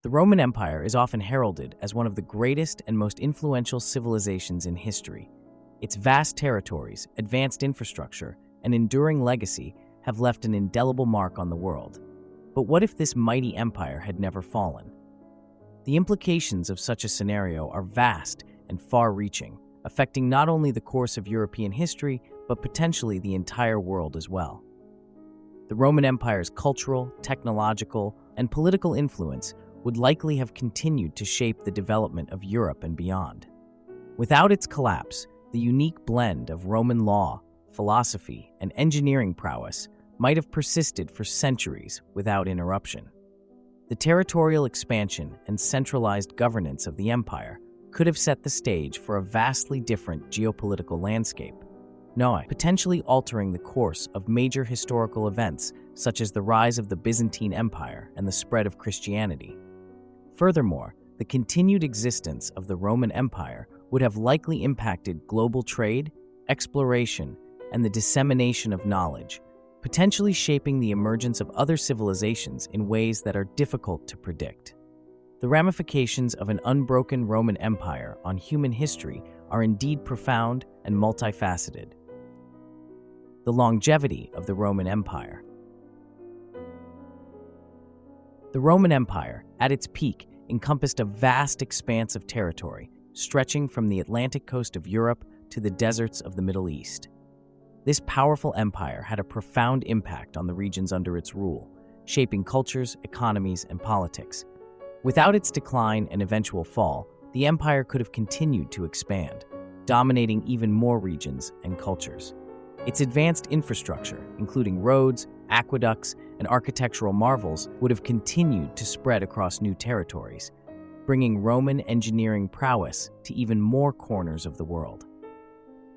The Roman Empire is often heralded as one of the greatest and most influential civilizations in history. Its vast territories, advanced infrastructure, and enduring legacy have left an indelible mark on the world. But what if this mighty empire had never fallen? The implications of such a scenario are vast and far-reaching, affecting not only the course of European history, but potentially the entire world as well. The Roman Empire's cultural, technological, and political influence would likely have continued to shape the development of Europe and beyond. Without its collapse, the unique blend of Roman law, philosophy, and engineering prowess might have persisted for centuries without interruption. The territorial expansion and centralized governance of the empire could have set the stage for a vastly different geopolitical landscape, potentially altering the course of major historical events such as the rise of the Byzantine Empire and the spread of Christianity. Furthermore, the continued existence of the Roman Empire would have likely impacted global trade, exploration, and the dissemination of knowledge, potentially shaping the emergence of other civilizations in ways that are difficult to predict. The ramifications of an unbroken Roman Empire on human history are indeed profound and multifaceted. The longevity of the Roman Empire. The Roman Empire, at its peak, encompassed a vast expanse of territory, stretching from the Atlantic coast of Europe to the deserts of the Middle East. This powerful empire had a profound impact on the regions under its rule, shaping cultures, economies, and politics. Without its decline and eventual fall, the empire could have continued to expand, dominating even more regions and cultures. Its advanced infrastructure, including roads, aqueducts, and architectural marvels, would have continued to spread across new territories, bringing Roman engineering prowess to even more corners of the world.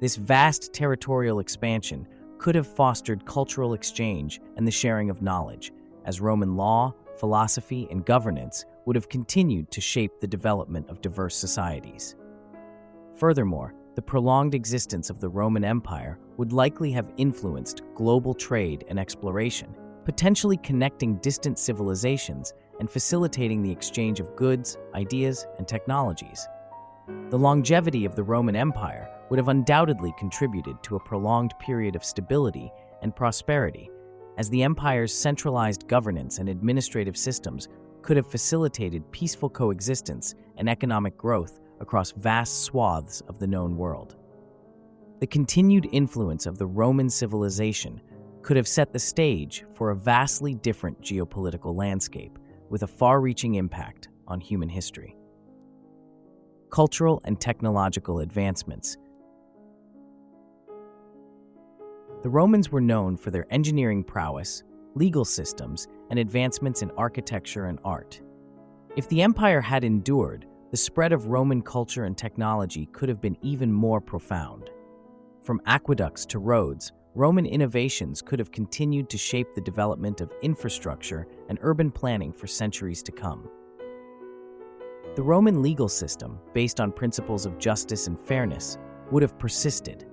This vast territorial expansion could have fostered cultural exchange and the sharing of knowledge, as Roman law, philosophy, and governance would have continued to shape the development of diverse societies. Furthermore, the prolonged existence of the Roman Empire would likely have influenced global trade and exploration, potentially connecting distant civilizations and facilitating the exchange of goods, ideas, and technologies. The longevity of the Roman Empire would have undoubtedly contributed to a prolonged period of stability and prosperity, as the empire's centralized governance and administrative systems could have facilitated peaceful coexistence and economic growth across vast swaths of the known world. The continued influence of the Roman civilization could have set the stage for a vastly different geopolitical landscape with a far-reaching impact on human history. Cultural and technological advancements. The Romans were known for their engineering prowess, legal systems, and advancements in architecture and art. If the empire had endured, the spread of Roman culture and technology could have been even more profound. From aqueducts to roads, Roman innovations could have continued to shape the development of infrastructure and urban planning for centuries to come. The Roman legal system, based on principles of justice and fairness, would have persisted,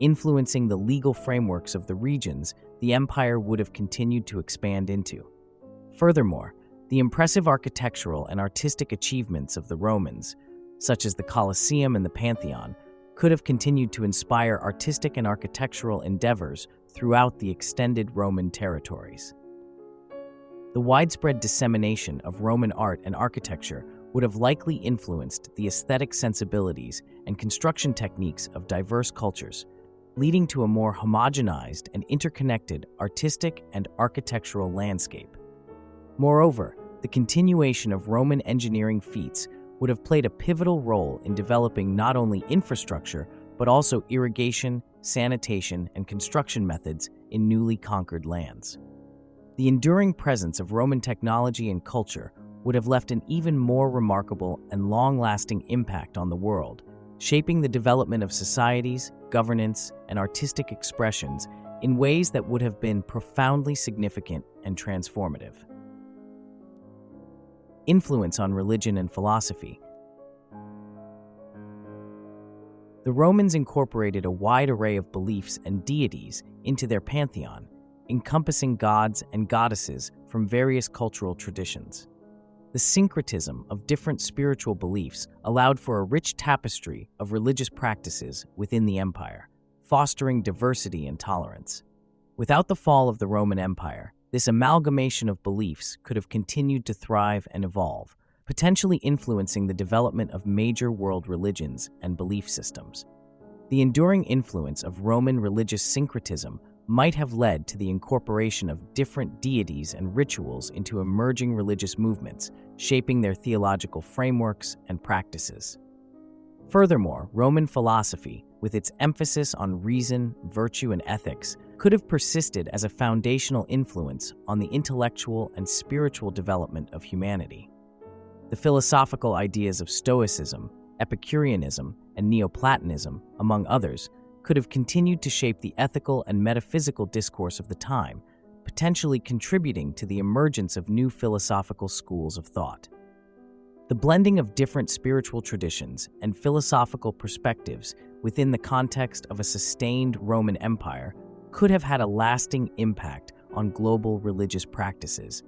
influencing the legal frameworks of the regions the empire would have continued to expand into. Furthermore, the impressive architectural and artistic achievements of the Romans, such as the Colosseum and the Pantheon, could have continued to inspire artistic and architectural endeavors throughout the extended Roman territories. The widespread dissemination of Roman art and architecture would have likely influenced the aesthetic sensibilities and construction techniques of diverse cultures, leading to a more homogenized and interconnected artistic and architectural landscape. Moreover, the continuation of Roman engineering feats would have played a pivotal role in developing not only infrastructure, but also irrigation, sanitation, and construction methods in newly conquered lands. The enduring presence of Roman technology and culture would have left an even more remarkable and long-lasting impact on the world, shaping the development of societies, governance, and artistic expressions in ways that would have been profoundly significant and transformative. Influence on religion and philosophy. The Romans incorporated a wide array of beliefs and deities into their pantheon, encompassing gods and goddesses from various cultural traditions. The syncretism of different spiritual beliefs allowed for a rich tapestry of religious practices within the empire, fostering diversity and tolerance. Without the fall of the Roman Empire, this amalgamation of beliefs could have continued to thrive and evolve, potentially influencing the development of major world religions and belief systems. The enduring influence of Roman religious syncretism might have led to the incorporation of different deities and rituals into emerging religious movements, shaping their theological frameworks and practices. Furthermore, Roman philosophy, with its emphasis on reason, virtue, and ethics, could have persisted as a foundational influence on the intellectual and spiritual development of humanity. The philosophical ideas of Stoicism, Epicureanism, and Neoplatonism, among others, could have continued to shape the ethical and metaphysical discourse of the time, potentially contributing to the emergence of new philosophical schools of thought. The blending of different spiritual traditions and philosophical perspectives within the context of a sustained Roman Empire could have had a lasting impact on global religious practices,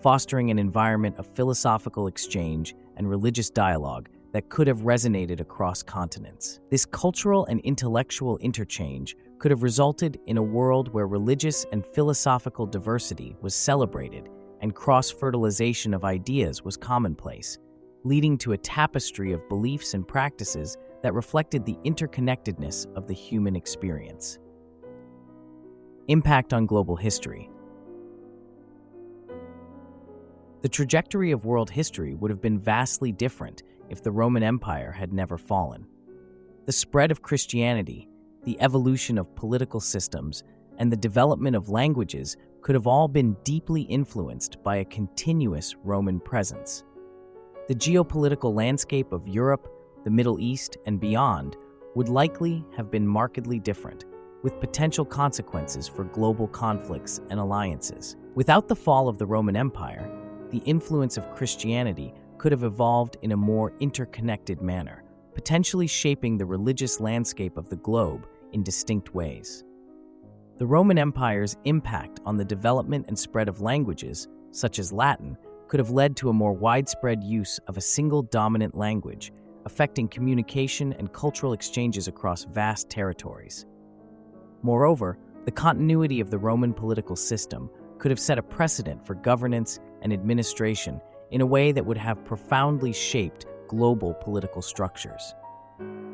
fostering an environment of philosophical exchange and religious dialogue that could have resonated across continents. This cultural and intellectual interchange could have resulted in a world where religious and philosophical diversity was celebrated and cross-fertilization of ideas was commonplace, leading to a tapestry of beliefs and practices that reflected the interconnectedness of the human experience. Impact on global history. The trajectory of world history would have been vastly different if the Roman Empire had never fallen. The spread of Christianity, the evolution of political systems, and the development of languages could have all been deeply influenced by a continuous Roman presence. The geopolitical landscape of Europe, the Middle East, and beyond would likely have been markedly different, with potential consequences for global conflicts and alliances. Without the fall of the Roman Empire, the influence of Christianity could have evolved in a more interconnected manner, potentially shaping the religious landscape of the globe in distinct ways. The Roman Empire's impact on the development and spread of languages, such as Latin, could have led to a more widespread use of a single dominant language, affecting communication and cultural exchanges across vast territories. Moreover, the continuity of the Roman political system could have set a precedent for governance and administration in a way that would have profoundly shaped global political structures.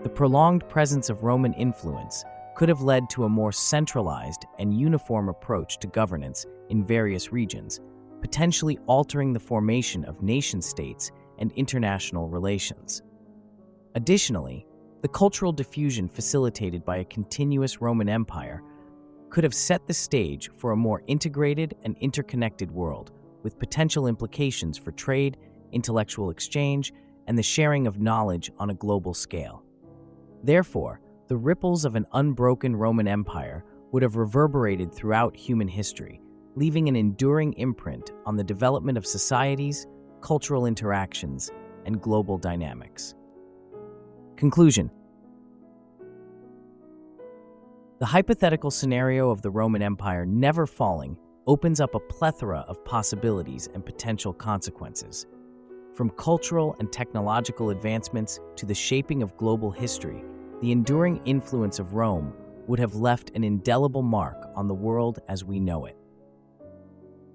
The prolonged presence of Roman influence could have led to a more centralized and uniform approach to governance in various regions, potentially altering the formation of nation-states and international relations. Additionally, the cultural diffusion facilitated by a continuous Roman Empire could have set the stage for a more integrated and interconnected world, with potential implications for trade, intellectual exchange, and the sharing of knowledge on a global scale. Therefore, the ripples of an unbroken Roman Empire would have reverberated throughout human history, leaving an enduring imprint on the development of societies, cultural interactions, and global dynamics. Conclusion. The hypothetical scenario of the Roman Empire never falling opens up a plethora of possibilities and potential consequences. From cultural and technological advancements to the shaping of global history, the enduring influence of Rome would have left an indelible mark on the world as we know it.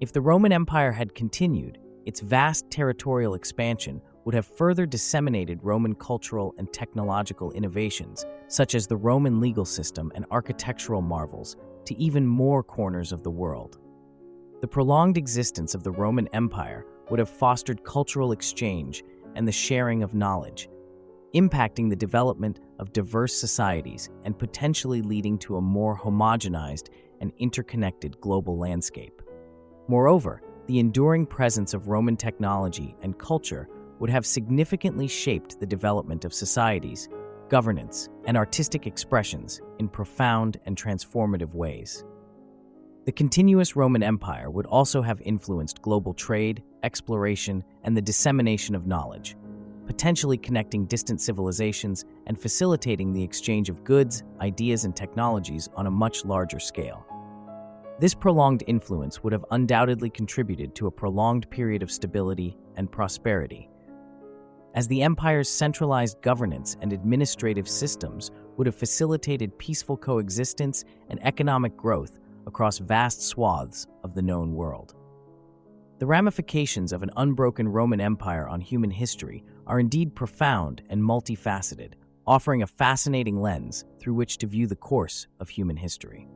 If the Roman Empire had continued, its vast territorial expansion would have further disseminated Roman cultural and technological innovations, such as the Roman legal system and architectural marvels, to even more corners of the world. The prolonged existence of the Roman Empire would have fostered cultural exchange and the sharing of knowledge, impacting the development of diverse societies and potentially leading to a more homogenized and interconnected global landscape. Moreover, the enduring presence of Roman technology and culture would have significantly shaped the development of societies, governance, and artistic expressions in profound and transformative ways. The continuous Roman Empire would also have influenced global trade, exploration, and the dissemination of knowledge, potentially connecting distant civilizations and facilitating the exchange of goods, ideas, and technologies on a much larger scale. This prolonged influence would have undoubtedly contributed to a prolonged period of stability and prosperity, as the empire's centralized governance and administrative systems would have facilitated peaceful coexistence and economic growth across vast swaths of the known world. The ramifications of an unbroken Roman Empire on human history are indeed profound and multifaceted, offering a fascinating lens through which to view the course of human history.